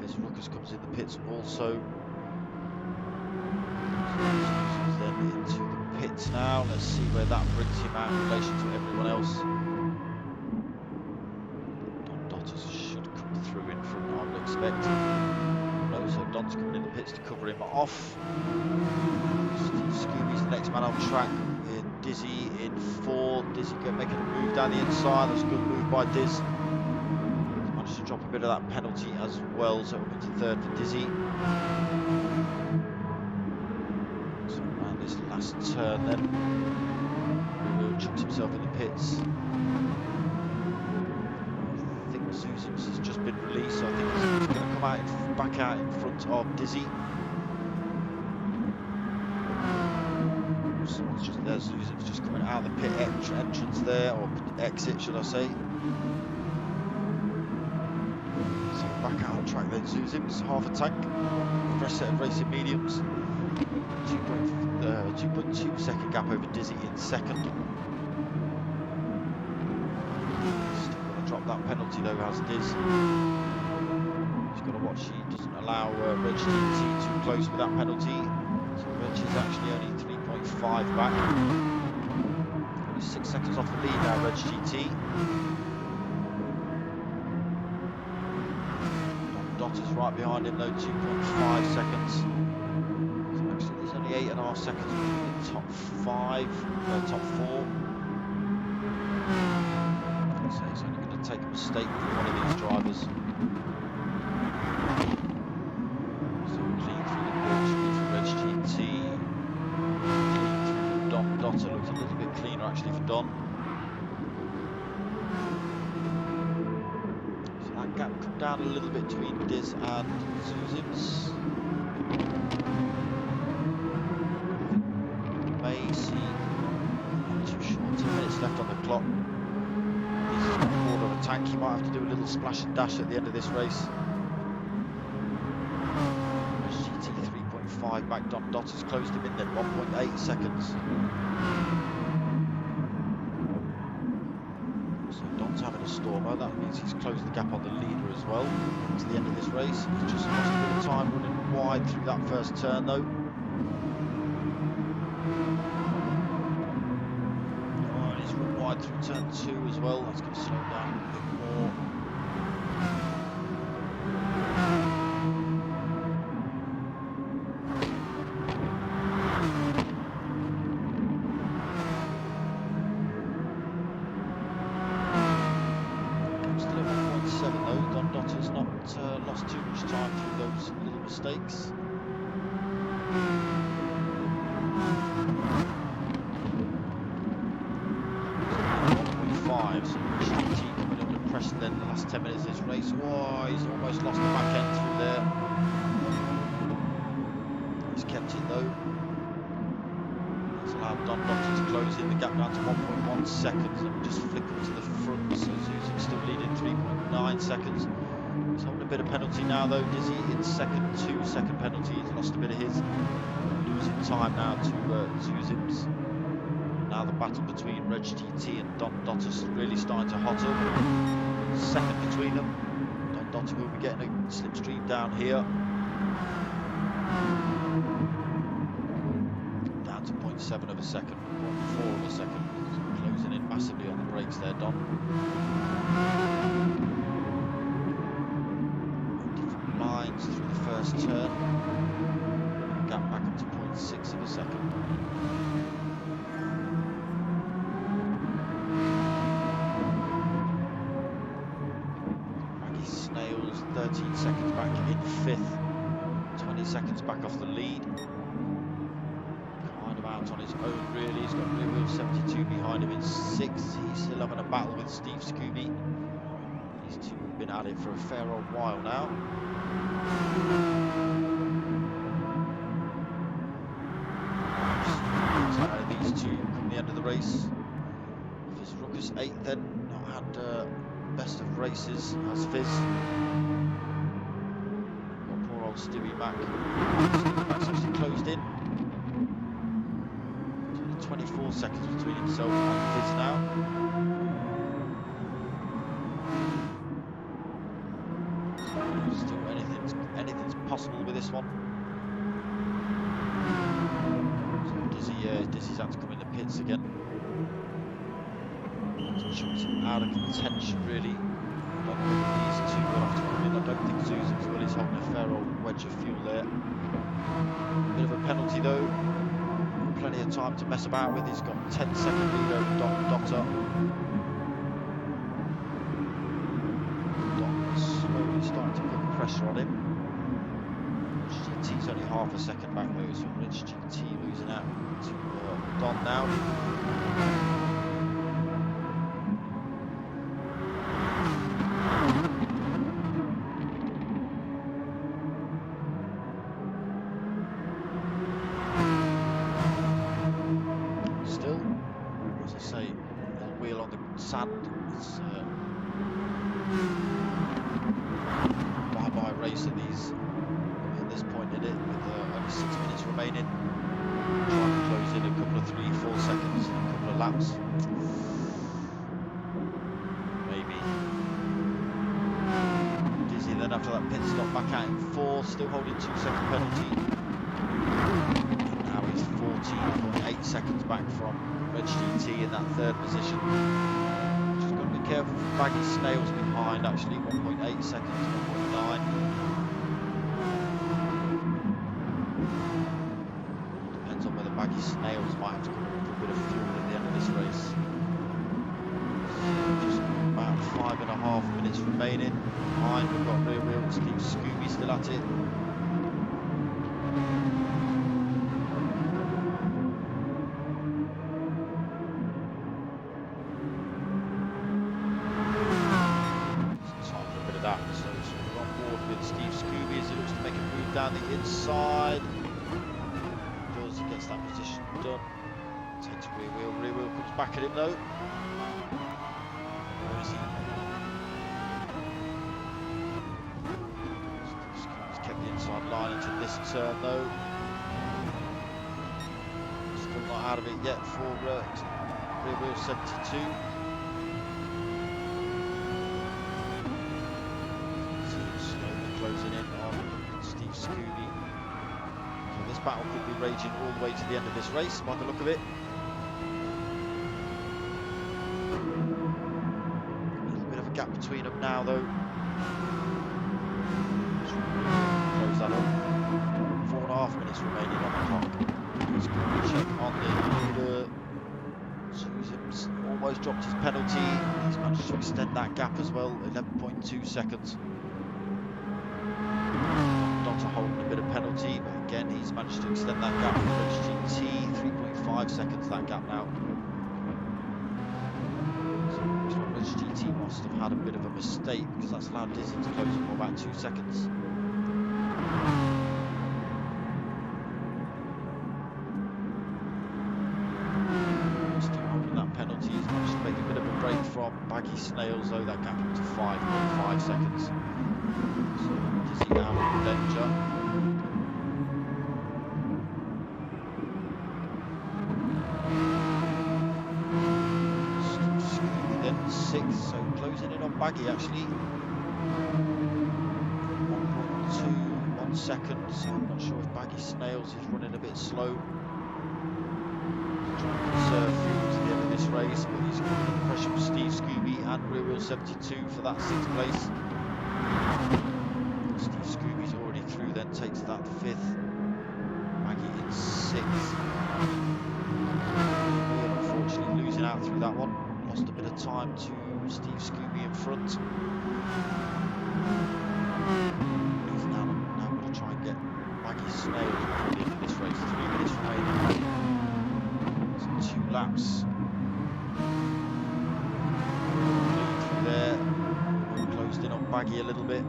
Fizz Ruckus comes in the pits also. Zuzim's then into the pits now. Let's see where that brings him out in relation to everyone else. Don Dotter should come through in front, I would expect. No, so Don's coming in the pits to cover him off. Steve Scooby's the next man on track with Dizzy in 4th. Dizzy making a move down the inside. That's a good move by Diz. He's managed to drop a bit of that penalty as well, so up into 3rd for Dizzy. This last turn then, Renault chucks himself in the pits. I think Zuzim's has just been released, so I think he's going to come out back out in front of Dizzy. Someone's just there, Zuzim's just coming out of the pit entrance there, or exit should I say. So back out on track then, Zuzim's half a tank, fresh set of racing mediums. 2.2 second gap over Dizzy in second. that penalty though, has Diz. He's got to watch he doesn't allow Reg GT too close with that penalty. So Reg is actually only 3.5 back. Only 6 seconds off the lead now, Reg GT. Dot is right behind him though, 2.5 seconds. So actually there's only 8.5 seconds between the top 5, top 4. So he's only going to take a mistake from one of these drivers. So clean through the Corkscrew for Reg GT. Clean through for Don Dotter. Looks a little bit cleaner actually for Don. So that gap come down a little bit between Diz and Zuzims. May see, not too sure, 2 minutes left on the clock. He's got a quarter of a tank, he might have to do a little splash and dash at the end of this race. GT 3.5 back, Don Dotter's closed him in then, 1.8 seconds. So Don's having a stormer, that means he's closed the gap on the leader as well to the end of this race. He's just lost a bit of time running wide through that first turn though. Through turn 2 as well, that's going to slow down a bit more. Still at 1.7 though, Don Dotter's not lost too much time through those little mistakes. So GT coming under pressure then the last 10 minutes of this race. Whoa, he's almost lost the back end through there. He's kept it though. That's allowed Don Dotter to close in the gap down to 1.1 seconds. And we just flick up to the front. So Zuzim's still leading 3.9 seconds. He's holding a bit of penalty now though. Dizzy in second, 2 second penalty. He's lost a bit of his. Losing time now to Zuzim's. Now the battle between Reg GT and Don Dotter's really starting to hot up. Second between them. Don Dotter will be getting a slipstream down here. Down to 0.7 of a second, 0.4 of a second. Closing in massively on the brakes there, Don. Different lines through the first turn. Gap back up to 0.6 of a second. Snails 13 seconds back in 5th, 20 seconds back off the lead. Kind of out on his own really. He's got rear wheel 72 behind him in 6th. He's still having a battle with Steve Scooby. These two have been at it for a fair old while now. So these two come the end of the race. Fizz Ruckus 8th then, not had best of races as Fizz. Got poor old Stewie Mac. Stewie Mac's actually closed in. So 24 seconds between himself and Fizz now. So still anything's possible with this one. So Dizzy's had to come in the pits again. Out of contention really. I don't know if these two will have to come in. I don't think Zuzim's will. He's holding a fair old wedge of fuel there. Bit of a penalty though. Plenty of time to mess about with. He's got 10-second lead over Don Dotter. Don slowly starting to put pressure on him. GT's only half a second back though, so Rich GT losing out to Don now. Sand. It's bye-bye race at this point in it, with only 6 minutes remaining. Trying to close in a couple of 3-4 seconds, a couple of laps. Maybe. then after that pit stop back out in 4th, still holding 2-second penalty. And now he's 14.8 seconds back from Reg GT in that 3rd position. Just got to be careful for Baggy Snails behind, actually, 1.8 seconds, 1.9. Depends on whether Baggy Snails might have to come up with a bit of fuel at the end of this race. Just about 5.5 minutes remaining. Behind, we've got Rear Wheel, Steve Scooby still at it. Steve Scooby as he looks to make a move down the inside. Does, he gets that position done. Takes Rear Wheel. Rear Wheel comes back at him though. Where is he? Steve Scooby's kept the inside line into this turn though. Still not out of it yet for Rear Wheel 72. Closing in on Steve Scooby. So this battle could be raging all the way to the end of this race by the look of it. A little bit of a gap between them now though. Close that up. 4.5 minutes remaining on the clock. Just going to check on the leader. Susum's almost dropped his penalty. He's managed to extend that gap as well, 11.2 seconds. Holding a bit of penalty, but again he's managed to extend that gap for Reg GT, 3.5 seconds that gap now. So Reg GT must have had a bit of a mistake because that's allowed Dizzy to close for about 2 seconds. Still holding that penalty, he's managed to make a bit of a break from Baggy Snails though, that gap up to 5.5 seconds. So Dizzy now in danger. Scooby then 6th, so closing in on Baggy actually. 1.2, 1 second, so I'm not sure if Baggy Snails is running a bit slow. He's trying to conserve fuel to the end of this race, but he's coming under pressure from Steve Scooby and Rear Wheel 72 for that 6th place. Steve Scooby's already through, then takes that 5th. Maggie in 6th. Unfortunately losing out through that one. Lost a bit of time to Steve Scooby in front. He's now going to try and get Maggie Snails before the end of this race. 3 minutes remaining. So 2 laps. Through there. Closed in on Baggy a little bit.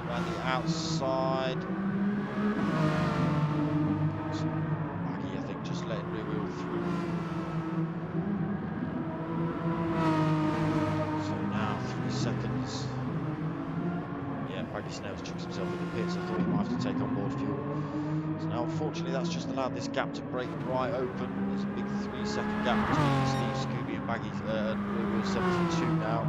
Around the outside. So Baggy, I think, just letting Rear Wheel through. So now 3 seconds. Yeah, Baggy Snails chucks himself in the pits. I thought he might have to take on board fuel. So now, unfortunately, that's just allowed this gap to break right open. There's a big 3-second gap between Steve Scooby and Baggy Rear Wheel 72 now.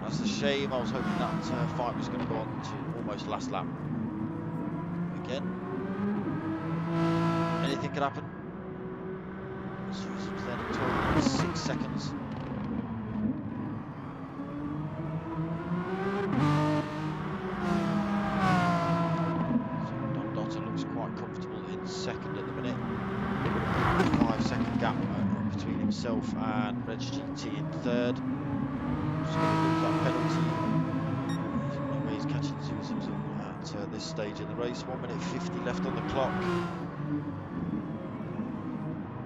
That's a shame. I was hoping that fight was going to go on to almost last lap. Again, anything could happen. Susum's then in 6 seconds. So Don Dotter looks quite comfortable in 2nd at the minute. 5-second gap between himself and Reg GT in 3rd. Just going to lose that penalty. He's catching Susum's at this stage in the race. 1 minute 50 left on the clock.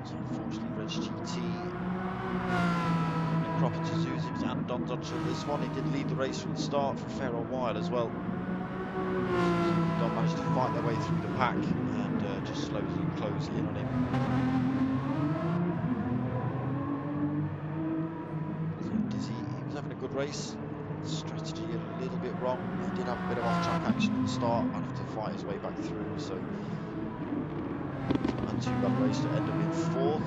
So unfortunately Reg GT proper to Susum's and Don Dodger this one. He did lead the race from the start for a fair old while as well. Don managed to fight their way through the pack and just slowly close in on him. So Dizzy, he was having a good race. Strategy a little bit wrong. He did have a bit of off-track action at the start, might have to fight his way back through, so not too bad race to end up in 4th.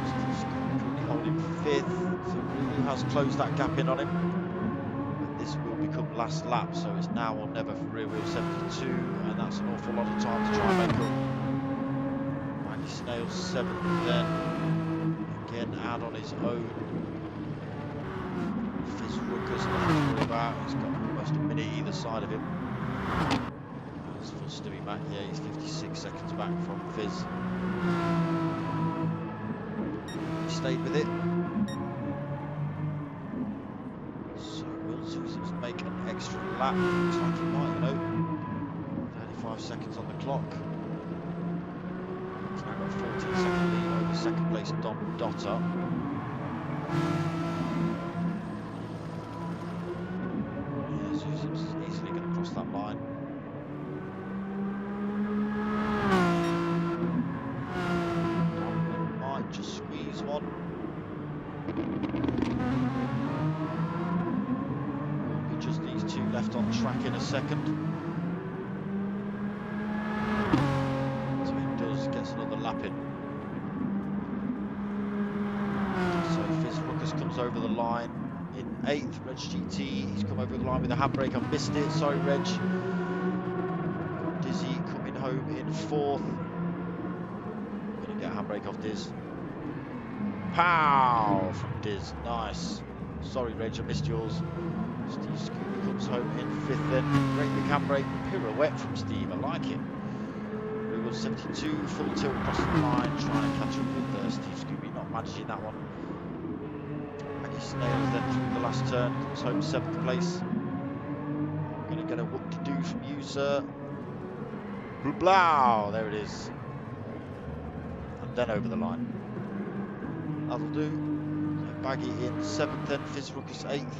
Steve Scooby currently holding 5th. So Rulu has closed that gap in on him. And this will become last lap, so it's now or never for rear wheel 72, and that's an awful lot of time to try and make up. Maggie Snail's 7th then. Again, out on his own. Fizz Ruckus, nothing to worry about. He's got almost a minute either side of him. As for Stewie Mac, yeah, he's 56 seconds back from Fizz. He stayed with it. So will Zuzans make an extra lap? Looks like he might, you know. 35 seconds on the clock. He's now got 14-second lead over second place Don Dotter. Yeah, Zuzans is easily going to cross that line. Don might just squeeze one. Will be just these two left on track in a second. So he does, gets another lap in. So Fizz Ruckus comes over the line in 8th. Reg GT, he's come over the line with a handbrake. I've missed it. Sorry, Reg. Dizzy coming home in 4th. Gonna get a handbrake off Diz. Pow from Diz. Nice. Sorry, Reg, I missed yours. Steve Scooby comes home in 5th then. Great big handbrake. Pirouette from Steve. I like it. Regal 72, full tilt across the line, trying to catch up with Steve Scooby. Not managing that one. Maggie Snails then through the last turn. Comes home 7th place. We're going to get a whoop-de-doo from you, sir. Blah! There it is. And then over the line. That'll do. So Baggy in 7th then. Fizz Ruckus 8th.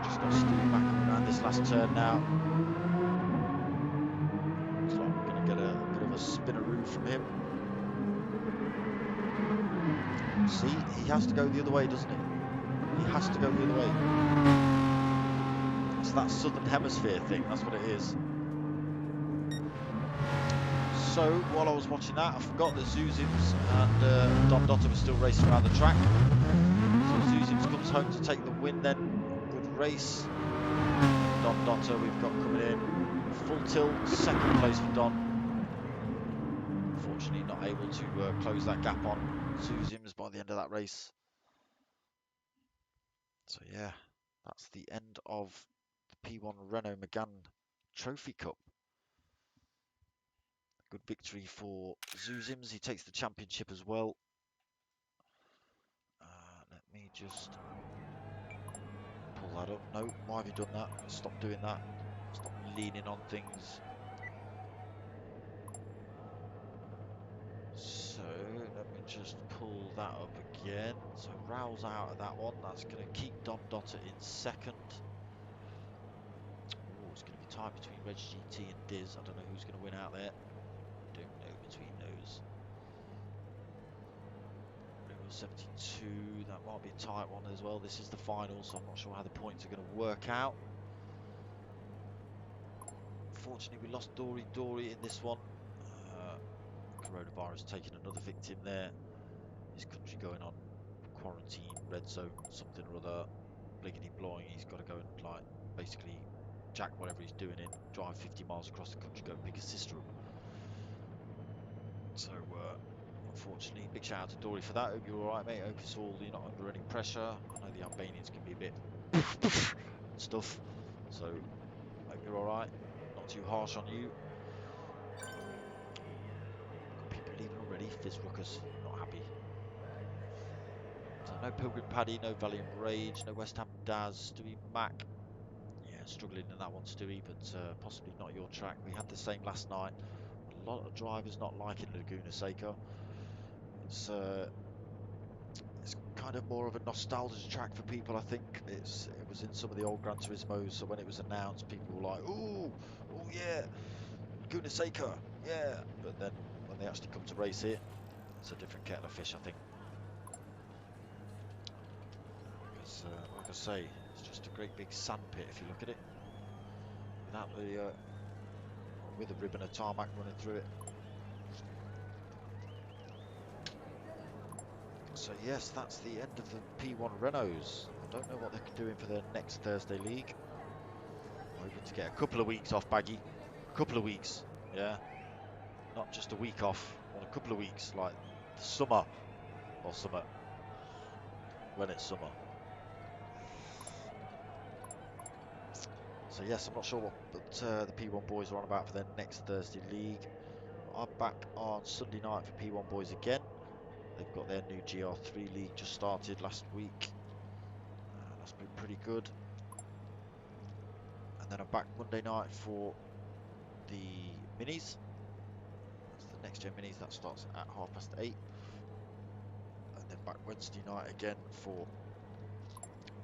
Just got Stewie back around this last turn now. Looks like we're going to get a bit of a spinaroo from him. See, he has to go the other way, doesn't he? He has to go the other way. It's that southern hemisphere thing, that's what it is. So, while I was watching that, I forgot that Zuzans and Don Dotter were still racing around the track. So Zuzans comes home to take the win then. Good race. Don Dotter we've got coming in. Full tilt, 2nd place for Don. Unfortunately not able to close that gap on Zuzans by the end of that race. So yeah, that's the end of the P1 Renault Megane Trophy Cup. Good victory for Zuzans. He takes the championship as well. Let me just pull that up. No, why have you done that? Stop doing that. Stop leaning on things. So let me just pull that up again. So Raoul's out of that one. That's going to keep Don Dotter in 2nd. Oh, it's going to be tight between Reg GT and Diz. I don't know who's going to win out there. Don't know between those. 72, that might be a tight one as well. This is the final, so I'm not sure how the points are going to work out. Unfortunately, we lost Dory in this one. Coronavirus taking another victim there. His country going on quarantine, red zone, something or other, blinkety blowing. He's got to go and like basically jack whatever he's doing in, drive 50 miles across the country, go and pick his sister up. So unfortunately, big shout out to Dory for that. Hope you're alright, mate. Hope it's all, you're not under any pressure. I know the Albanians can be a bit and stuff, so hope you're alright. Not too harsh on you. Got people leaving already. Fizz Ruckus, not happy. So no Pilgrim Paddy, no Valiant Rage, no West Ham Daz, Stewie Mac. Yeah, struggling in that one, Stewie, but possibly not your track. We had the same last night. A lot of drivers not liking Laguna Seca. It's kind of more of a nostalgia track for people, I think. It was in some of the old Gran Turismos, so when it was announced, people were like, ooh, oh yeah, Laguna Seca, yeah. But then when they actually come to race it, it's a different kettle of fish, I think. Because, like I say, it's just a great big sand pit if you look at it. Without the, with a ribbon of tarmac running through it. So yes, that's the end of the P1 Renaults. I don't know what they're doing for their next Thursday league. Hoping to get a couple of weeks off, Baggy. A couple of weeks, yeah. Not just a week off, on a couple of weeks, like the summer or summer, when it's summer. So yes, I'm not sure what the P1 boys are on about for their next Thursday league. I'm back on Sunday night for P1 boys again. They've got their new GR3 league just started last week. That's been pretty good. And then I'm back Monday night for the minis. That's the next gen minis. That starts at 8:30. And then back Wednesday night again for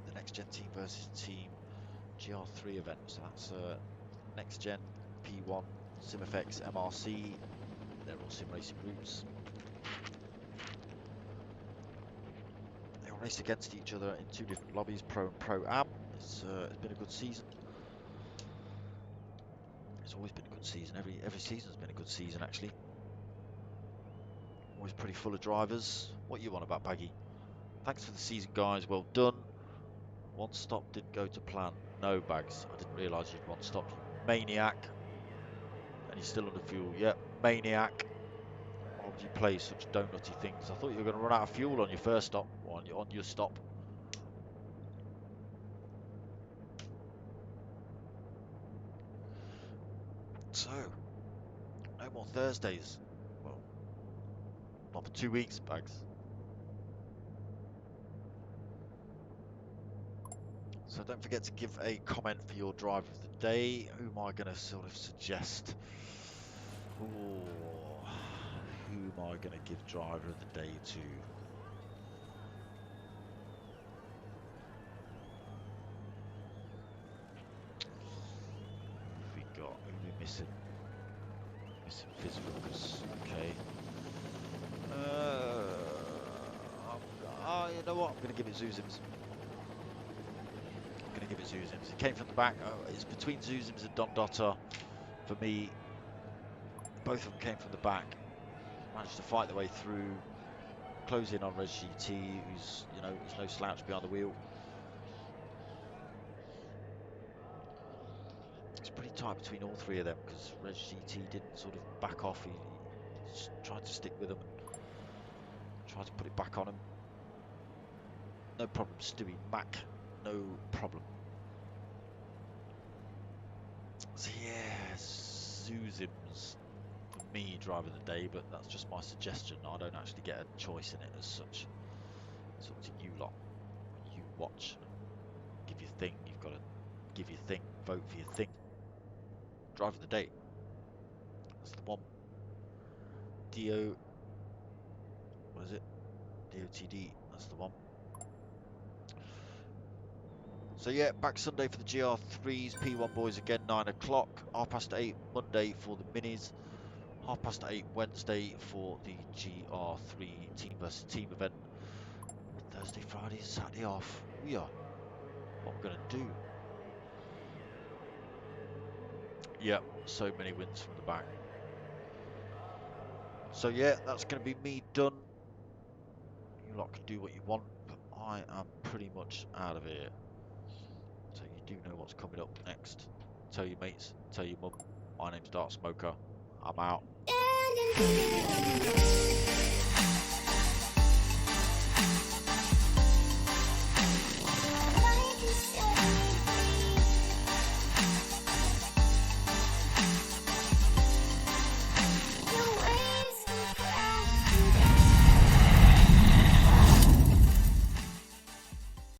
the next gen team versus team GR3 event. So that's next gen P1 SimFX MRC. They're all sim racing groups. They all race against each other in two different lobbies, Pro and Pro Am. It's been a good season. It's always been a good season. Every season's been a good season actually. Always pretty full of drivers. What you want about Baggy? Thanks for the season, guys. Well done. One stop didn't go to plan. No, Bags. I didn't realise you'd one stop. You maniac. And you're still under fuel. Yep, maniac. Why would you play such donutty things? I thought you were going to run out of fuel on your first stop, or on your stop. So, no more Thursdays. Well, not for 2 weeks, Bags. So don't forget to give a comment for your driver of the day. Who am I going to sort of suggest? Ooh, who am I going to give driver of the day to? Who have we got? Who are we missing? Missing Fizzfocus. Okay. You know what? I'm going to give it Zuzims. I'm going to give it Zuzims. He came from the back. It's between Zuzims and Don Dotter. For me, both of them came from the back. Managed to fight their way through. Close in on Res GT, who's, you know, he's no slouch behind the wheel. It's pretty tight between all three of them because Res GT didn't sort of back off. He just tried to stick with them and tried to put it back on him. No problem, Stewie Mac. No problem. So yeah, Zuzims for me, driver of the day, but that's just my suggestion. I don't actually get a choice in it as such. It's up to you lot. You watch and give your thing. You've got to give your thing, vote for your thing. Driver of the day. That's the one. What is it? DOTD. That's the one. So yeah, back Sunday for the GR3s, P1 boys again, 9 o'clock. 8:30 Monday for the minis. 8:30 Wednesday for the GR3 team versus team event. Thursday, Friday, Saturday off. We are. What we're going to do. Yep, so many wins from the back. So yeah, that's going to be me done. You lot can do what you want, but I am pretty much out of here. So you do know what's coming up next. Tell your mates, tell your mum. My name's Dark Smoker. I'm out.